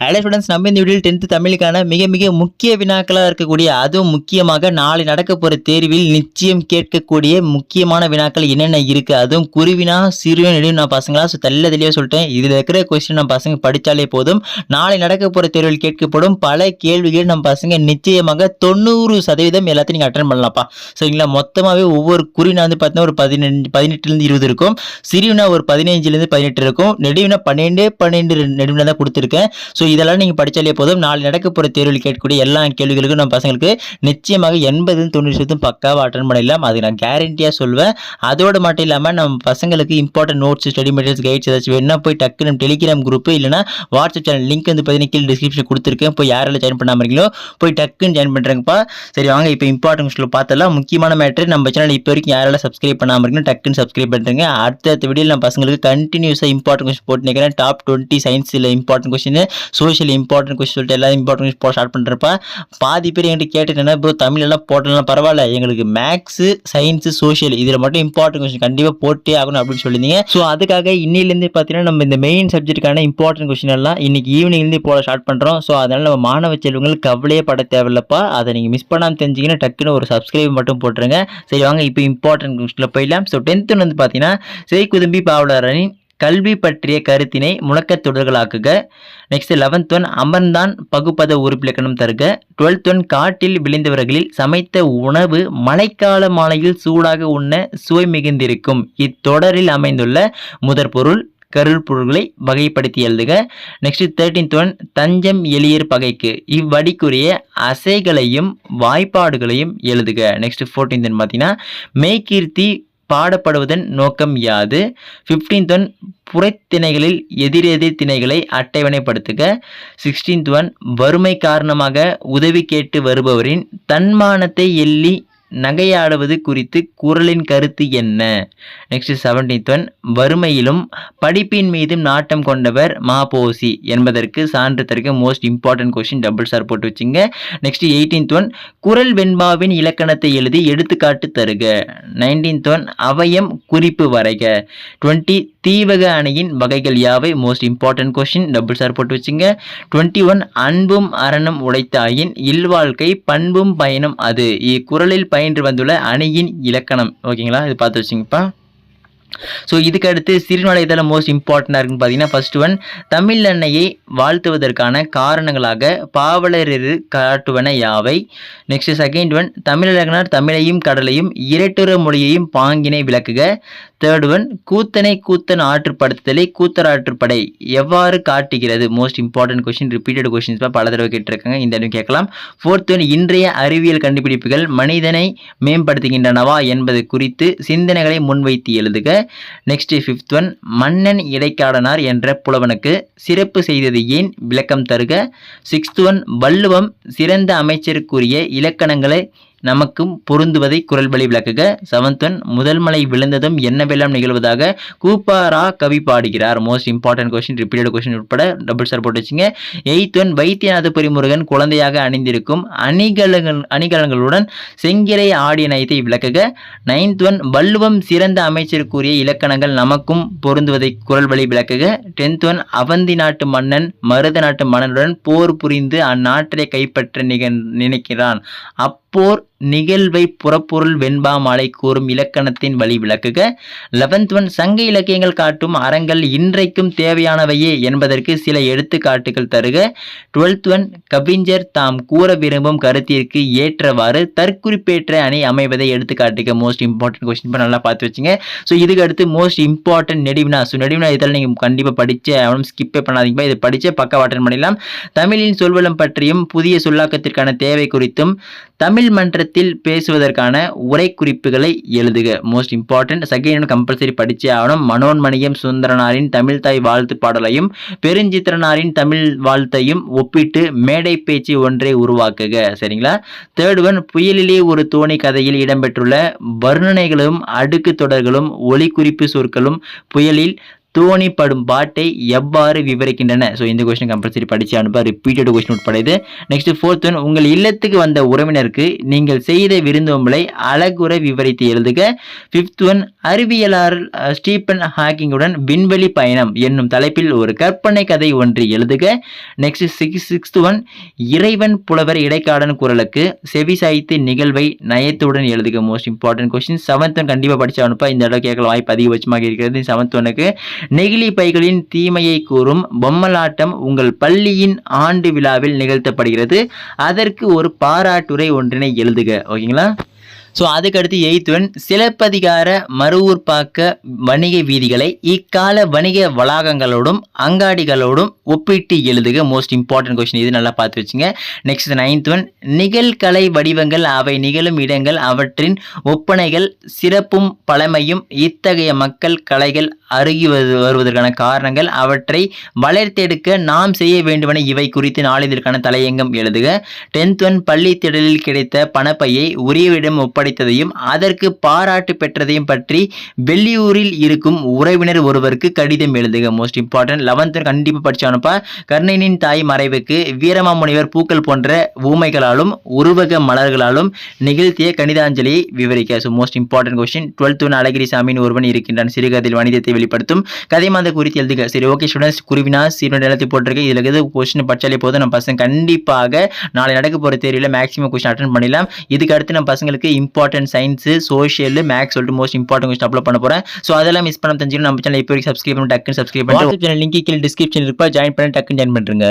Hello students, நம்ம இந்த வீடியோவில் 10th தமிழுக்கான மிக மிக முக்கிய வினாக்களாக இருக்கக்கூடிய, அதுவும் முக்கியமாக நாளை நடக்க போகிற தேர்வில் நிச்சயம் கேட்கக்கூடிய முக்கியமான வினாக்கள் என்னென்ன இருக்குது, அதுவும் குருவினா சிறுவினா நெடுவினா நான் பசங்களா தெளிவாக சொல்லிட்டேன். இதில் இருக்கிற கொஸ்டின் நம்ம பசங்க படித்தாலே போதும். நாளை நடக்க போகிற தேர்வில் கேட்கப்படும் பல கேள்விகள் நம்ம பசங்க நிச்சயமாக 90% எல்லாத்தையும் நீங்கள் அட்டன் பண்ணலாம்ப்பா. சரிங்களா? மொத்தமாகவே ஒவ்வொரு குறினா வந்து பார்த்தீங்கன்னா ஒரு 18லேருந்து 20 இருக்கும். சிறுவினா ஒரு 15லேருந்து 18 இருக்கும். நெடுவினா 12 நெடுவினா தான் கொடுத்துருக்கேன். ஸோ இதெல்லாம் நீங்கள் படித்தாலே போதும். நாளை நடக்க போகிற தேர்வில் கேட்கக்கூடிய எல்லா கேள்விகளுக்கும் நம்ம பசங்களுக்கு நிச்சயமாக 80-90% பக்காவாக அட்டன் பண்ணிடலாம். அது நான் கேரண்டியாக சொல்வேன். அதோடு மட்டும் இல்லாமல் நம்ம பசங்களுக்கு important notes, study materials, guides ஏதாச்சும் வேணும்னா போய் டக்குன்னு டெலிகிராம் குரூப் இல்லைனா வாட்ஸ்அப் சேனல் லிங்க் வந்து பார்த்தீங்கன்னா கீழே டிஸ்கிரிப்ஷன் கொடுத்துருக்கேன். போய் யாரெல்லாம் ஜாயின் பண்ணாமல் இருக்கீங்களோ போய் டக்குன்னு ஜாயின் பண்ணுறேங்கப்பா. சரி வாங்க இப்போ இம்பார்ட்டன்ட் விஷயம் பார்த்தலாம். முக்கியமான மேட்ரு நம்ம சேனல் இப்போ வரைக்கும் யாரெல்லாம் சப்ஸ்கிரைப் பண்ணாமல் இருக்கீங்களோ டக்குன்னு சப்ஸ்கிரைப் பண்ணுறேங்க. அடுத்த வீடியோவில் நம்ம பசங்களுக்கு கண்டினியூஸாக இம்பார்ட்டன்ட் கொஸ்டின் போட்டு நிற்கிறேன். டாப் 20 சயின்ஸில் important question, social important question சொல்லிட்டு எல்லா இம்பார்ட்டன்ட் கொஸ்டின் போட ஸ்டார்ட் பண்ணுறப்ப பாதி பேர் என்கிட்ட கேட்டுட்டேன்னா இப்போ தமிழெல்லாம் போட்டலாம் பரவாயில்ல, எங்களுக்கு மேக்ஸு, சயின்ஸு, சோஷியல் இதில் மட்டும் இம்பார்ட்டன்ட் கொஸ்டின் கண்டிப்பாக போட்டே ஆகணும் அப்படின்னு சொல்லியிருந்தீங்க. ஸோ அதுக்காக இன்னிலேருந்து பார்த்தீங்கன்னா நம்ம இந்த மெயின் சப்ஜெக்ட்டுக்கான இம்பார்ட்டன்ட் கொஸ்டின் எல்லாம் இன்னைக்கு ஈவினிங்லேருந்து போட ஸ்டார்ட் பண்ணுறோம். ஸோ அதனால் நம்ம மாணவ செல்வங்களுக்கு கவலையே பட தேவையில்லப்பா. அதை நீங்கள் மிஸ் பண்ணாமல் தெரிஞ்சிங்கன்னா டக்குன்னு ஒரு சப்ஸ்கிரைப் மட்டும் போட்டுருங்க. சரி வாங்க இப்போ இம்பார்ட்டன்ட் கொஸ்டினில் போயிடலாம். ஸோ 10th வந்து பார்த்தீங்கன்னா செய்குதும்பி பாவலரின் கல்வி பற்றிய கருத்தினை முழக்கத் தொடர்களாக்குக. நெக்ஸ்ட் 11th ஒன் அமர்ந்தான் பகுப்பத உறுப்பிலக்கணம் தருக. 12th ஒன் காட்டில் விளைந்தவர்களில் சமைத்த உணவு மழைக்கால மாலையில் சூடாக உண்ண சுவை மிகுந்திருக்கும். இத்தொடரில் அமைந்துள்ள முதற் பொருள் கருப்பொருள்களை வகைப்படுத்தி எழுதுக. நெக்ஸ்ட் 13th ஒன் தஞ்சம் எளியர் பகைக்கு. இவ்வடிக்குரிய அசைகளையும் வாய்ப்பாடுகளையும் எழுதுக. நெக்ஸ்ட் 14th பார்த்தீங்கன்னா மெய்கீர்த்தி பாடப்படுவதன் நோக்கம் யாது. 15th ஒன் புறத்திணைகளில் எதிரெதிர் திணைகளை அட்டவணைப்படுத்துக. 16th ஒன் வறுமை காரணமாக உதவி கேட்டு வருபவரின் தன்மானத்தை எள்ளி நகையாடுவது குறித்து குறளின் கருத்து என்ன. நெக்ஸ்ட் 17th ஒன் வறுமையிலும் படிப்பின் மீதும் நாட்டம் கொண்டவர் மாபோசி என்பதற்கு சான்று தருக. Most important question, double star போட்டு வச்சுங்க. நெக்ஸ்ட் 18th ஒன் குறள் வெண்பாவின் இலக்கணத்தை எழுதி எடுத்துக்காட்டு தருக. 19th ஒன் அவயம் குறிப்பு வரைக. 20 தீவக அணியின் வகைகள் யாவை. Most important question, double star போட்டு வச்சுங்க. 21 அன்பும் அறனும் உடைத்தாயின் இல்வாழ்க்கை பண்பும் பயனும் அது. இக்குறளில் பயின்று வந்துள்ள அணியின் இலக்கணம். ஓகேங்களா, இது பார்த்து வச்சுங்கப்பா. ஸோ இதுக்கு அடுத்து சிறுநடை இதெல்லாம் மோஸ்ட் இம்பார்ட்டண்டாக இருக்குன்னு பார்த்தீங்கன்னா ஃபர்ஸ்ட் ஒன் தமிழ் அன்னையை வாழ்த்துவதற்கான காரணங்களாக பாவலரிரு காட்டுவன யாவை. நெக்ஸ்ட் செகண்ட் ஒன் தமிழகனார் தமிழையும் கடலையும் இரட்டுற மொழியையும் பாங்கினை விளக்குக. தேர்ட் ஒன் கூத்தனை கூத்தன் ஆற்றுப்படுத்தலை கூத்தராற்றுப்படை எவ்வாறு காட்டுகிறது. Most important question, repeated questions பல தடவை கேட்டிருக்காங்க, இந்த இடம் கேட்கலாம். ஃபோர்த் ஒன் இன்றைய அறிவியல் கண்டுபிடிப்புகள் மனிதனை மேம்படுத்துகின்றனவா என்பது குறித்து சிந்தனைகளை முன்வைத்து எழுதுக. நெக்ஸ்ட் 5th ஒன் மன்னன் இடைக்காடனார் என்ற புலவனுக்கு சிறப்பு செய்தது ஏன், விளக்கம் தருக. 6th ஒன் வள்ளுவம் சிறந்த அமைச்சருக்குரிய இலக்கணங்களை நமக்கும் பொருந்துவதை குறள் வழி விளக்குக. 7th ஒன் முதல் மலை விழுந்ததும் என்னவெல்லாம் நிகழ்வதாக கூப்பாரா கவி பாடுகிறார். Most important question, repeated question உட்பட டபுள் ஸ்டார் போட்டு வச்சுங்க. 8th ஒன் வைத்தியநாதபுரி முருகன் குழந்தையாக அணிந்திருக்கும் அணிகலங்களுடன் செங்கிரை ஆடிய நயத்தை விளக்குக. 9th ஒன் வள்ளுவம் சிறந்த அமைச்சருக்குரிய இலக்கணங்கள் நமக்கும் பொருந்துவதை குறள் வழி விளக்குக. 10th ஒன் அவந்தி நாட்டு மன்னன் மருத நாட்டு மன்னனுடன் போர் புரிந்து அந்நாட்டை கைப்பற்ற நினைக்கிறான். அப்போர் நிகழ்வை புறப்பொருள் வெண்பா மாலை கூறும் இலக்கணத்தின் வழி விளக்குக. 11th ஒன் சங்க இலக்கியங்கள் காட்டும் அறங்கள் இன்றைக்கும் தேவையானவையே என்பதற்கு சில எடுத்துக்காட்டுகள் தருக. 12th ஒன் கவிஞர் தாம் கூற விரும்பும் கருத்திற்கு ஏற்றவாறு தற்குறிப்பேற்ற அணி அமைவதை எடுத்துக்காட்டுக. மோஸ்ட் இம்பார்ட்டன்ட் கொஸ்டின் நல்லா பார்த்து வச்சுங்க. ஸோ இதுக்கு அடுத்து மோஸ்ட் இம்பார்ட்டன்ட் நெடுவினா. ஸோ நெடுவினா இதில் நீங்கள் கண்டிப்பாக படித்து அவனும் ஸ்கிப்பே பண்ணாதீங்கப்பா. இதை படித்து பக்கம் அட்டெண்ட் பண்ணிடலாம். தமிழின் சொல்வளம் பற்றியும் புதிய சொல்லாக்கத்திற்கான தேவை குறித்தும் தமிழ் மன்றத்தில் பேசுவதற்கான உரை குறிப்புகளை எழுதுக. மோஸ்ட் இம்பார்ட்டன்ட் செகண்ட் கம்பல்சரி படிச்சே ஆகணும். மனோன்மணியம் சுந்தரனாரின் தமிழ் தாய் வாழ்த்து பாடலையும் பெருஞ்சித்திரனாரின் தமிழ் வாழ்த்தையும் ஒப்பிட்டு மேடை பேச்சு ஒன்றை உருவாக்குக. சரிங்களா. தேர்ட் ஒன் புயலிலே ஒரு தோணி கதையில் இடம்பெற்றுள்ள வர்ணனைகளும் அடுக்கு தொடர்களும் ஒளி குறிப்பு சொற்களும் புயலில் தோணி படும் பாட்டை எவ்வாறு விவரிக்கின்றன? ஸோ இந்த கொஸ்டின் கம்பல்சரி படிச்சு அனுப்ப ரிப்பீட்டட் கொஸ்டின் உட்படுது. நெக்ஸ்ட் 4th ஒன், உங்கள் இல்லத்துக்கு வந்த உறவினருக்கு நீங்கள் செய்த விருந்தோம்பலை அழகுற விவரித்து எழுதுக. 5th ஒன், அறிவியலாளர் ஸ்டீபன் ஹாக்கிங்குடன் விண்வெளி பயணம் என்னும் தலைப்பில் ஒரு கற்பனை கதை ஒன்று எழுதுக. நெக்ஸ்ட் 6th ஒன், இறைவன் புலவர் இடைக்காடன் குரலுக்கு செவிசாய்த்து நிகழ்வை நயத்துடன் எழுதுக. Most important question. 7th one கண்டிப்பாக படிச்சு அனுப்ப இந்த இடம் கேட்கல வாய்ப்பு அதிகபட்சமாக இருக்கிறது. 7th ஒனுக்கு, நெகிழி பைகளின் தீமையை கூறும் பொம்மலாட்டம் உங்கள் பள்ளியின் ஆண்டு விழாவில் நிகழ்த்தப்படுகிறது. அதற்கு ஒரு பாராட்டுரை ஒன்றினை எழுதுக. ஓகேங்களா? ஸோ அதுக்கடுத்து 8th ஒன், சிலப்பதிகார மறுவூர்ப்பாக்க வணிக வீதிகளை இக்கால வணிக வளாகங்களோடும் அங்காடிகளோடும் ஒப்பிட்டு எழுதுக. மோஸ்ட் இம்பார்ட்டன்ட் கொஸ்டின், இது நல்லா பார்த்து வச்சுங்க. நெக்ஸ்ட் 9th ஒன், நிகழ்கலை வடிவங்கள் அவை நிகழும் இடங்கள் அவற்றின் ஒப்பனைகள் சிறப்பும் பழமையும் இத்தகைய மக்கள் கலைகள் அருகி வருவதற்கான காரணங்கள் அவற்றை வளர்த்தெடுக்க நாம் செய்ய வேண்டுமென இவை குறித்து நாளிதற்கான தலையங்கம் எழுதுக. 10th ஒன், பள்ளி திடலில் கிடைத்த பணப்பையை உரியவிடம் ஒப்படைத்ததையும் அதற்கு பாராட்டு பெற்றதையும் பற்றி வெள்ளியூரில் இருக்கும் உறவினர் ஒருவருக்கு கடிதம் எழுதுக. Most important. 11th கண்டிப்பாக படிச்சு அனுப்ப, கர்ணனின் தாய் மறைவுக்கு வீரமாமுனிவர் பூக்கள் போன்ற ஊமைகளாலும் உருவக மலர்களாலும் நிகழ்த்திய கணிதாஞ்சலியை விவரிக்க. So most important question. 12th one, Alagiri சாமியின் ஒருவன் இருக்கின்றான் சிறுகதையில் வணிகத்தை வெளிப்படுத்தும் கதை மாத குறித்து எழுதுக. சரி, ஓகே ஸ்டூடெண்ட்ஸ், குருவினா சீரோட எல்லாத்தையும் போட்டிருக்கு. இதில் எது கொஸ்டின் படிச்சாலே போதும், நம்ம பசங்க கண்டிப்பாக நாளை நடக்க போகிற தேர்வில் மேக்ஸிமம் கொஸ்டின் அட்டன் பண்ணிடலாம். இதுக்கு அடுத்து நம்ம பசங்களுக்கு இம்பார்ட்டன்ட் சயின்ஸ், சோஷியல், மேக்ஸ் சொல்லிட்டு மோஸ்ட் இம்பார்ட்டன்ட் கொஸ்டின் அப்லோட் பண்ண போகிறேன். ஸோ அதெல்லாம் மிஸ் பண்ண தெரிஞ்சுக்கணும் நம்ம சேனல் இப்போ சப்ஸ்கிரைப் பண்ணி டக்குன்னு சப்ஸ்கிரைப் பண்ணி சேனல் லிங்க் கீழே டிஸ்கிரிப்ஷன் இருப்பா, ஜாயின் பண்ணி டக்குன்னு ஜாயின் பண்ணுறேங்க.